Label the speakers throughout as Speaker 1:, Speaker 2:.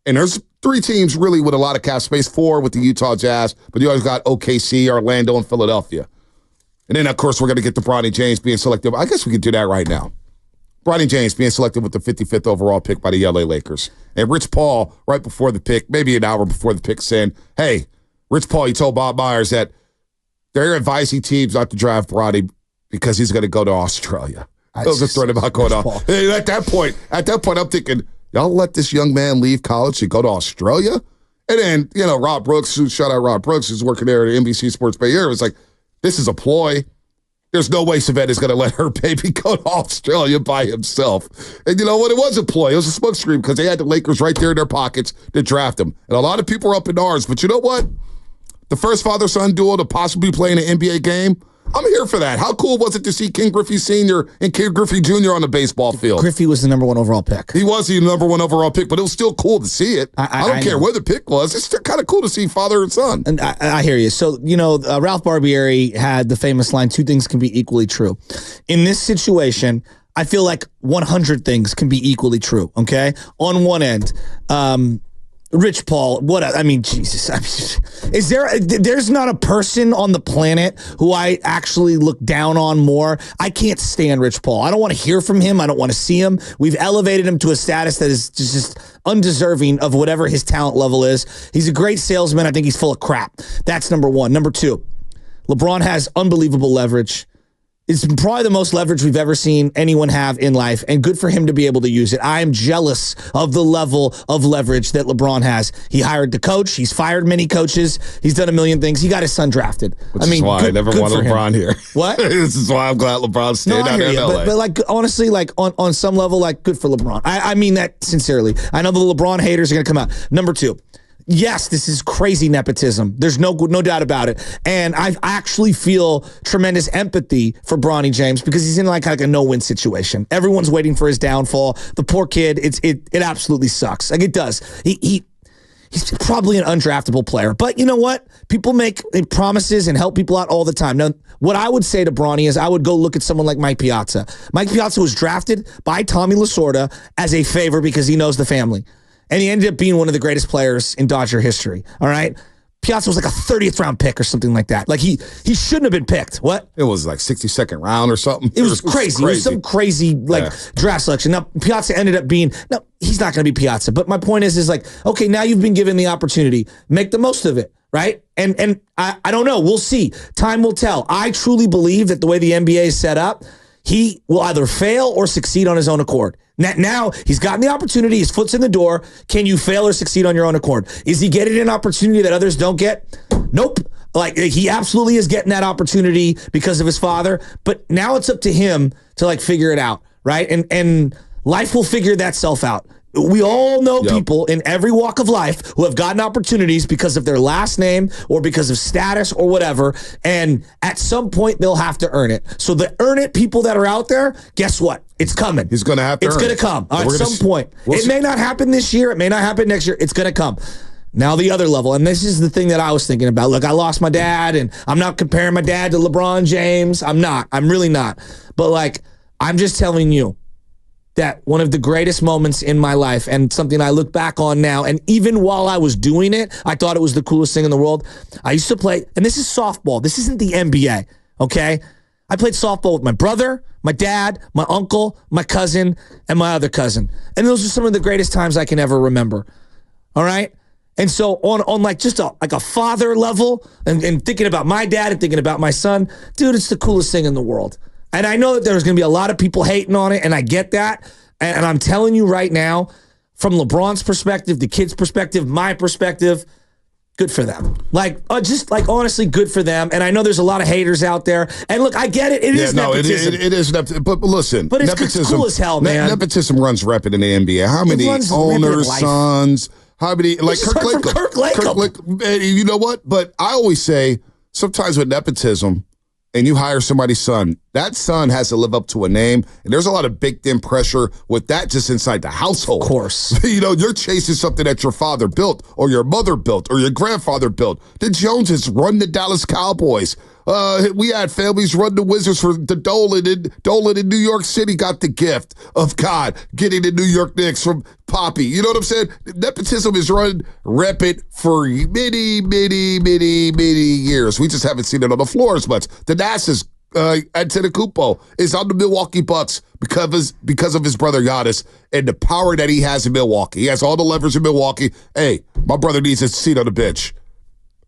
Speaker 1: And there's 3 teams really with a lot of cap space, 4 with the Utah Jazz, but you always got OKC, Orlando, and Philadelphia. And then, of course, we're going to get to Bronny James being selected. I guess we could do that right now. Bronny James being selected with the 55th overall pick by the LA Lakers. And Rich Paul, right before the pick, maybe an hour before the pick, saying, hey, Rich Paul, he told Bob Myers that they're advising teams not to draft Bronny because he's going to go to Australia. That was a threat about going on. Hey, at that point, I'm thinking, y'all let this young man leave college and go to Australia? And then, Rob Brooks, shout out Rob Brooks, who's working there at NBC Sports Bay Area, was like, this is a ploy. There's no way Savannah is going to let her baby go to Australia by himself. And you know what? It was a ploy. It was a smokescreen because they had the Lakers right there in their pockets to draft him. And a lot of people are up in arms. But you know what? The first father-son duo to possibly play in an NBA game, I'm here for that. How cool was it to see King Griffey Sr. and King Griffey Jr. on the baseball field?
Speaker 2: Griffey was the number 1 overall pick.
Speaker 1: He was the number 1 overall pick, but it was still cool to see it. I don't care where the pick was. It's still kind of cool to see father and son.
Speaker 2: And I hear you. So, Ralph Barbieri had the famous line, 2 things can be equally true. In this situation, I feel like 100 things can be equally true, okay? On one end, Rich Paul, Jesus. There's not a person on the planet who I actually look down on more. I can't stand Rich Paul. I don't want to hear from him. I don't want to see him. We've elevated him to a status that is just undeserving of whatever his talent level is. He's a great salesman. I think he's full of crap. That's number 1. Number 2, LeBron has unbelievable leverage. It's probably the most leverage we've ever seen anyone have in life, and good for him to be able to use it. I am jealous of the level of leverage that LeBron has. He hired the coach. He's fired many coaches. He's done a million things. He got his son drafted.
Speaker 1: Which is why I never wanted LeBron here.
Speaker 2: What?
Speaker 1: This is why I'm glad LeBron stayed out there in LA.
Speaker 2: But honestly, on some level, good for LeBron. I mean that sincerely. I know the LeBron haters are going to come out. Number 2. Yes, this is crazy nepotism. There's no doubt about it. And I actually feel tremendous empathy for Bronny James because he's in like a no-win situation. Everyone's waiting for his downfall. The poor kid, it absolutely sucks. Like it does. He's probably an undraftable player. But you know what? People make promises and help people out all the time. Now, what I would say to Bronny is I would go look at someone like Mike Piazza. Mike Piazza was drafted by Tommy Lasorda as a favor because he knows the family. And he ended up being one of the greatest players in Dodger history. All right. Piazza was like a 30th round pick or something like that. Like he shouldn't have been picked. What?
Speaker 1: It was like 62nd round or something.
Speaker 2: It was crazy. It was some crazy draft selection. Now Piazza ended up being, no, he's not going to be Piazza. But my point is okay, now you've been given the opportunity. Make the most of it. Right. And I don't know. We'll see. Time will tell. I truly believe that the way the NBA is set up, he will either fail or succeed on his own accord. Now he's gotten the opportunity. His foot's in the door. Can you fail or succeed on your own accord? Is he getting an opportunity that others don't get? Nope. He absolutely is getting that opportunity because of his father. But now it's up to him to figure it out, right? And life will figure that self out. We all know people in every walk of life who have gotten opportunities because of their last name or because of status or whatever. And at some point, they'll have to earn it. So the earn it people that are out there, guess what? It's coming.
Speaker 1: He's going to have to
Speaker 2: It's going to come at some point. It may not happen this year. It may not happen next year. It's going to come. Now the other level, and this is the thing that I was thinking about. Look, I lost my dad, and I'm not comparing my dad to LeBron James. I'm not. I'm really not. But I'm just telling you, that one of the greatest moments in my life and something I look back on now, and even while I was doing it, I thought it was the coolest thing in the world. I used to play, and this is softball. This isn't the NBA, okay? I played softball with my brother, my dad, my uncle, my cousin, and my other cousin. And those are some of the greatest times I can ever remember, all right? And so on just a father level and thinking about my dad and thinking about my son, dude, it's the coolest thing in the world. And I know that there's going to be a lot of people hating on it, and I get that. And I'm telling you right now, from LeBron's perspective, the kid's perspective, my perspective, good for them. Honestly, good for them. And I know there's a lot of haters out there. And look, I get it. It is nepotism.
Speaker 1: It is nepotism. But listen.
Speaker 2: But it's cool as hell, man.
Speaker 1: Nepotism runs rapid in the NBA. How many owners, sons, how many,
Speaker 2: Kirk Lacob.
Speaker 1: You know what? But I always say, sometimes with nepotism, and you hire somebody's son, that son has to live up to a name. And there's a lot of baked-in pressure with that just inside the household.
Speaker 2: Of course.
Speaker 1: You're chasing something that your father built or your mother built or your grandfather built. The Joneses run the Dallas Cowboys. We had families run the Wizards for the Dolan, and Dolan in New York City got the gift of God getting the New York Knicks from Poppy. You know what I'm saying? Nepotism is run rampant for many, many, many, many years. We just haven't seen it on the floor as much. The NASA's Antetokounmpo is on the Milwaukee Bucks because of his brother Giannis and the power that he has in Milwaukee. He has all the levers in Milwaukee. Hey, my brother needs a seat on the bench.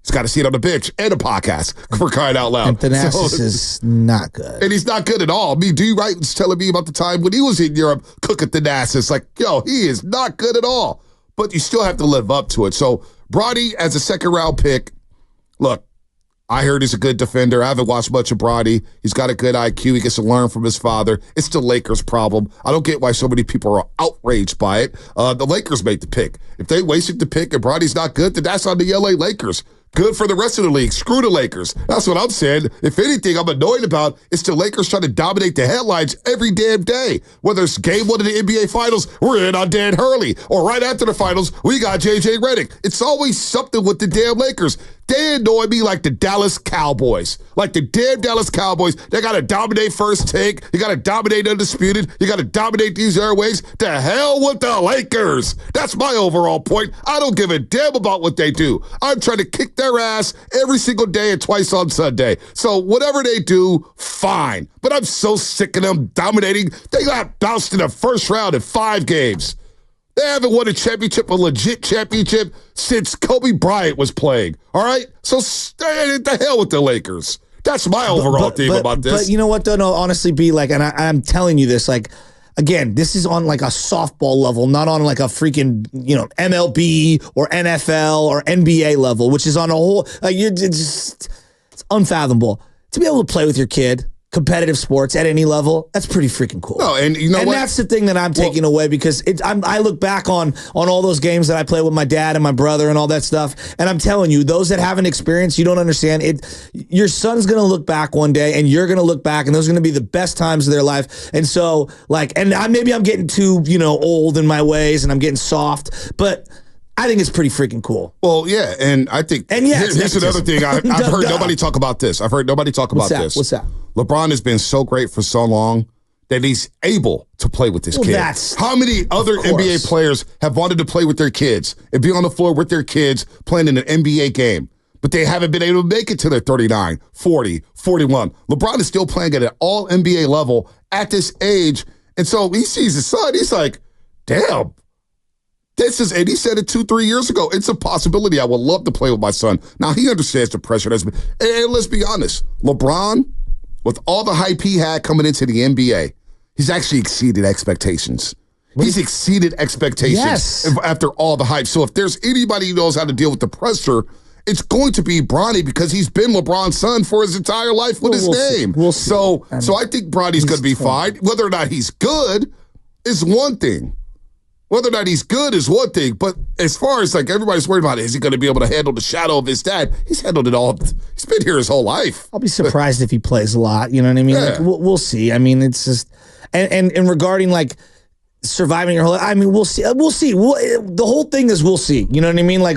Speaker 1: He's got a seat on the bench and a podcast, for crying out loud.
Speaker 2: And Thanasis is not good.
Speaker 1: And he's not good at all. I mean, D. Wright was telling me about the time when he was in Europe cooking Thanasis. Like, yo, he is not good at all. But you still have to live up to it. So, Bronny, as a second-round pick, look, I heard he's a good defender. I haven't watched much of Bronny. He's got a good IQ. He gets to learn from his father. It's the Lakers' problem. I don't get why so many people are outraged by it. The Lakers made the pick. If they wasted the pick and Bronny's not good, then that's on the LA Lakers. Good for the rest of the league. Screw the Lakers. That's what I'm saying. If anything, I'm annoyed about it's the Lakers trying to dominate the headlines every damn day. Whether it's game one of the NBA Finals, we're in on Dan Hurley. Or right after the finals, we got JJ Redick. It's always something with the damn Lakers. They annoy me like the Dallas Cowboys. Like the damn Dallas Cowboys. They got to dominate First Take. You got to dominate Undisputed. You got to dominate these airways. To hell with the Lakers. That's my overall point. I don't give a damn about what they do. I'm trying to kick their ass every single day and twice on Sunday. So whatever they do, fine. But I'm so sick of them dominating. They got bounced in the first round in 5 games. They haven't won a championship, a legit championship, since Kobe Bryant was playing. All right? So stay the hell with the Lakers. That's my overall theme about this.
Speaker 2: But you know what, though? No, honestly, B, like, and I'm telling you this, like, again, this is on like a softball level, not on like a freaking, MLB or NFL or NBA level, which is on a whole, it's unfathomable. To be able to play with your kid, competitive sports at any level, that's pretty freaking cool.
Speaker 1: No, and you know what?
Speaker 2: That's the thing that I'm taking away, because I look back on all those games that I played with my dad and my brother and all that stuff, and I'm telling you, those that haven't experienced, you don't understand it. Your son's gonna look back one day, and you're gonna look back, and those are gonna be the best times of their life. And so, like, and maybe I'm getting too old in my ways, and I'm getting soft, but I think it's pretty freaking cool.
Speaker 1: Well, yeah, and I think here's another thing. I've heard nobody talk about this. I've heard nobody talk about this.
Speaker 2: What's that?
Speaker 1: LeBron has been so great for so long that he's able to play with his kids. How many other NBA players have wanted to play with their kids and be on the floor with their kids playing in an NBA game, but they haven't been able to make it to their 39, 40, 41. LeBron is still playing at an all-NBA level at this age, and so he sees his son. He's like, damn. And he said it 2-3 years ago. It's a possibility. I would love to play with my son. Now, he understands the pressure that's been. And let's be honest, LeBron, with all the hype he had coming into the NBA, he's actually exceeded expectations. He's exceeded expectations after all the hype. So if there's anybody who knows how to deal with the pressure, it's going to be Bronny, because he's been LeBron's son for his entire life with his name.
Speaker 2: We'll see.
Speaker 1: So I think Bronny's going to be fine. Whether or not he's good is one thing. Whether or not he's good is one thing, but as far as like everybody's worried about, is he going to be able to handle the shadow of his dad? He's handled it all. He's been here his whole life.
Speaker 2: I'll be surprised if he plays a lot. You know what I mean?
Speaker 1: Yeah.
Speaker 2: Like, we'll see. I mean, it's just, and regarding like surviving your whole life, I mean, we'll see. We'll see. The whole thing is we'll see. You know what I mean? Like,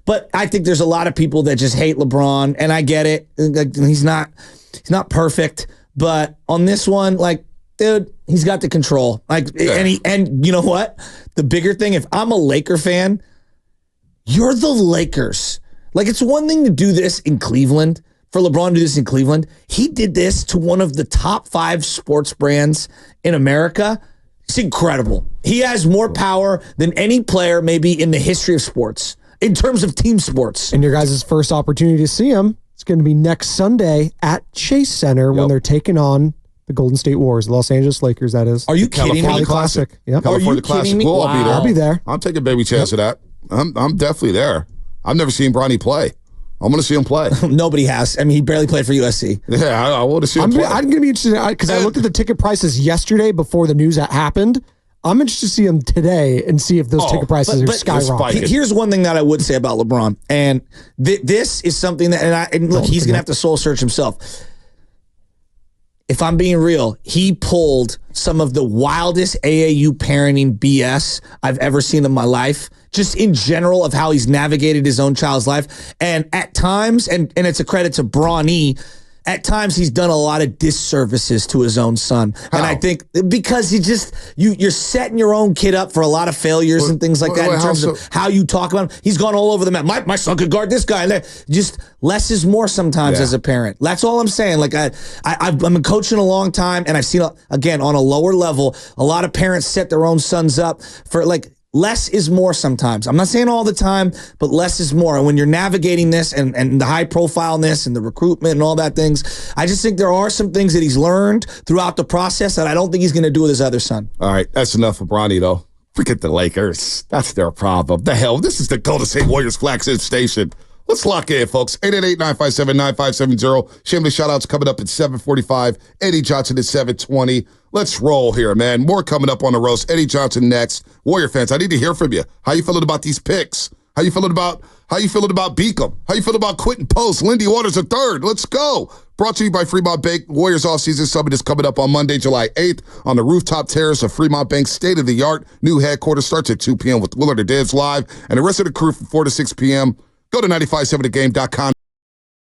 Speaker 2: but I think there's a lot of people that just hate LeBron, and I get it. Like, he's not perfect, but on this one, like, dude, he's got the control. Like, and you know what? The bigger thing, if I'm a Laker fan, you're the Lakers. Like, it's one thing to do this in Cleveland, for LeBron to do this in Cleveland. He did this to one of the top 5 sports brands in America. It's incredible. He has more power than any player maybe in the history of sports, in terms of team sports.
Speaker 3: And your guys' first opportunity to see him, it's going to be next Sunday at Chase Center when they're taking on the Golden State Warriors, the Los Angeles Lakers, that is.
Speaker 2: Are you kidding me?
Speaker 3: Classic. Yep.
Speaker 1: California Classic. Well, I'll be there.
Speaker 3: I'll be there.
Speaker 1: I'll take a baby chance of that. I'm definitely there. I've never seen Bronny play. I'm going to see him play.
Speaker 2: Nobody has. I mean, he barely played for USC.
Speaker 1: Yeah, I want to see him play.
Speaker 3: I'm going to be interested, because I looked at the ticket prices yesterday before the news happened. I'm interested to see him today and see if those ticket prices are skyrocketing.
Speaker 2: Here's one thing that I would say about LeBron, and this is something that, and look, he's going to have to soul search himself. If I'm being real, he pulled some of the wildest AAU parenting BS I've ever seen in my life, just in general of how he's navigated his own child's life. And at times, and it's a credit to Bronny, at times he's done a lot of disservices to his own son.
Speaker 1: How?
Speaker 2: And I think because you're setting your own kid up for a lot of failures and things like that in terms of how you talk about him. He's gone all over the map. My son could guard this guy. And just less is more sometimes as a parent. That's all I'm saying. Like I've been coaching a long time, and I've seen, again, on a lower level, a lot of parents set their own sons up for less is more sometimes. I'm not saying all the time, but less is more. And when you're navigating this and the high profileness and the recruitment and all that things, I just think there are some things that he's learned throughout the process that I don't think he's going to do with his other son.
Speaker 1: All right, that's enough for Bronny, though. Forget the Lakers. That's their problem. The hell, this is the Golden State Warriors flagship station. Let's lock in, folks. 888-957-9570. Shameless shout-outs coming up at 7:45. Eddie Johnson at 7:20. Let's roll here, man. More coming up on the roast. Eddie Johnson next. Warrior fans, I need to hear from you. How you feeling about these picks? How you feeling about Beacom? How you feeling about Quentin Post? Lindy Waters III. Let's go. Brought to you by Fremont Bank. Warriors Offseason Summit is coming up on Monday, July 8th on the rooftop terrace of Fremont Bank's state-of-the-art new headquarters. Starts at 2 p.m. with Willard and Dibs live and the rest of the crew from 4 to 6 p.m. Go to 957thegame.com.